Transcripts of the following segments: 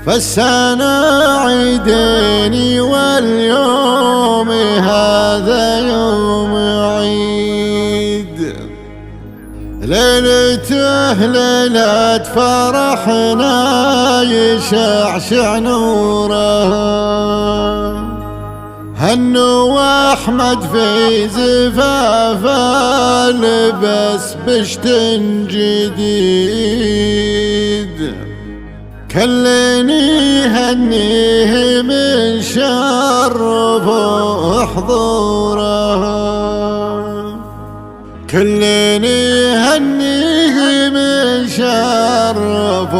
فالسنة عيديني واليوم هذا يوم عيد، ليلته ليلة فرحنا يشعشع نورها، هنو واحمد في زفافه لبس بشت جديد، كلني هنيه من شرف حضورها، كلني هنيه من شرف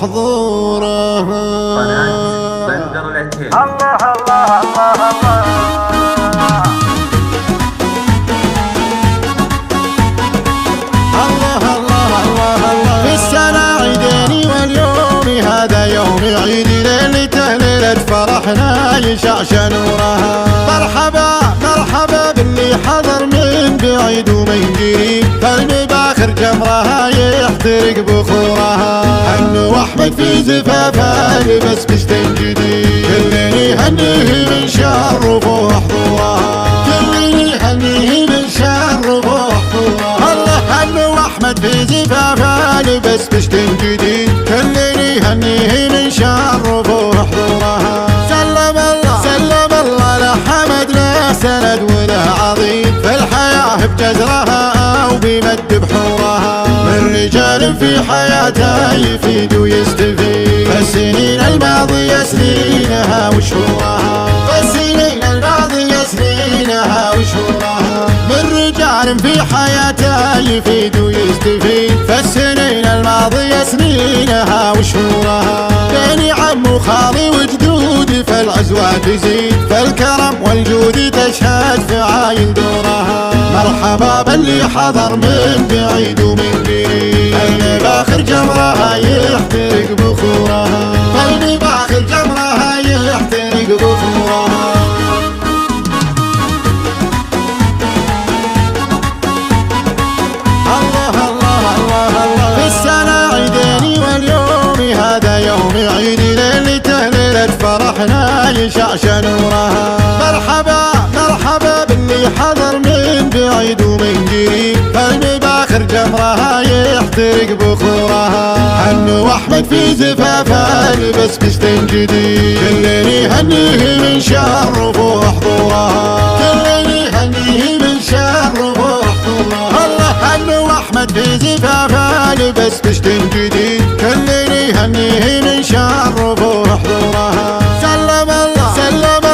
حضورها. الله الله الله الله في السنة عيديني واليوم هذا يوم عيد، ليلته ليلة فرحنا يشعشع نورها. مرحبا مرحبا باللي حضر من بعيد ومن قريب، قلبي باخر جمرها يحترق بخورها، هنو احمد في زفافه لبس بشت جديد، كلني هنيه من شرف وحضورها، كلني هنيه من شرف وحضورها. الله هنو احمد في زفافه لبس بشت جديد، كلني هنيه من شرف وحضورها. سلم الله لحمد له سند وله عظيم، في الحياة بجزرها وبمد بحورها، من رجال في حياته يفيد ويستفيد، فالسنين الماضية سنينها وشهورها، فالسنين الماضية سنينها وشهورها، من رجال في حياته يفيد ويستفيد، فالسنين الماضية سنينها وشهورها. بيني عم وخالي وجدودي فالعزوة تزيد، فالكرم والجود تشهد فعايل دورها. مرحبا باللي حضر من بعيد ومن قريب، قلبي باخر جمرها يحترق بخورها، قلبي باخر جمرها يحترق بخورها. الله الله الله الله في السنة عيديني واليوم هذا يوم عيد، ليلته ليلة فرحنا يشعشع نورها. مرحبا مرحبا باللي حضر من بعيد ومن قريب، قلبي باخر جمرها يحترق بخورها، هنو احمد في زفافه لبس بشت جديد، كلني هنيه من شرف وحضورها، كلني هنيه من شرف وحضورها. الله هنو احمد في زفافه لبس بشت جديد، كلني هنيه من شرف وحضورها. سلم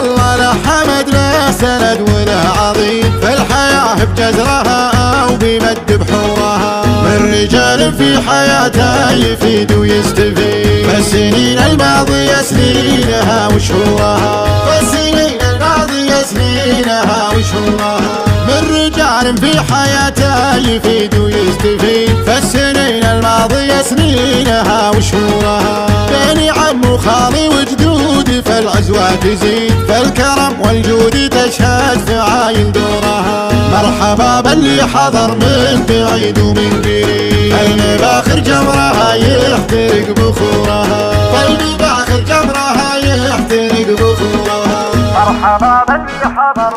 الله لحمد له سند وله عظيم، في الحياة بجزرها وبمد بحورها، من رجال في حياته يفيد ويستفيد، فالسنين الماضية سنينها وشهورها، فالسنين الماضية سنينها وشهورها، من رجال في حياته يفيد ويستفيد، فالسنين الماضية سنينها وشهورها. بيني عم وخالي وجدودي فالعزوة تزيد، فالكرم والجود تشهد فعايل دورها. مرحبا باللي حضر من بعيد ومن قريب، قلبي باخر جمرها يحترق بخورها، قلبي باخر جمرها يحترق بخورها. مرحبا باللي حضر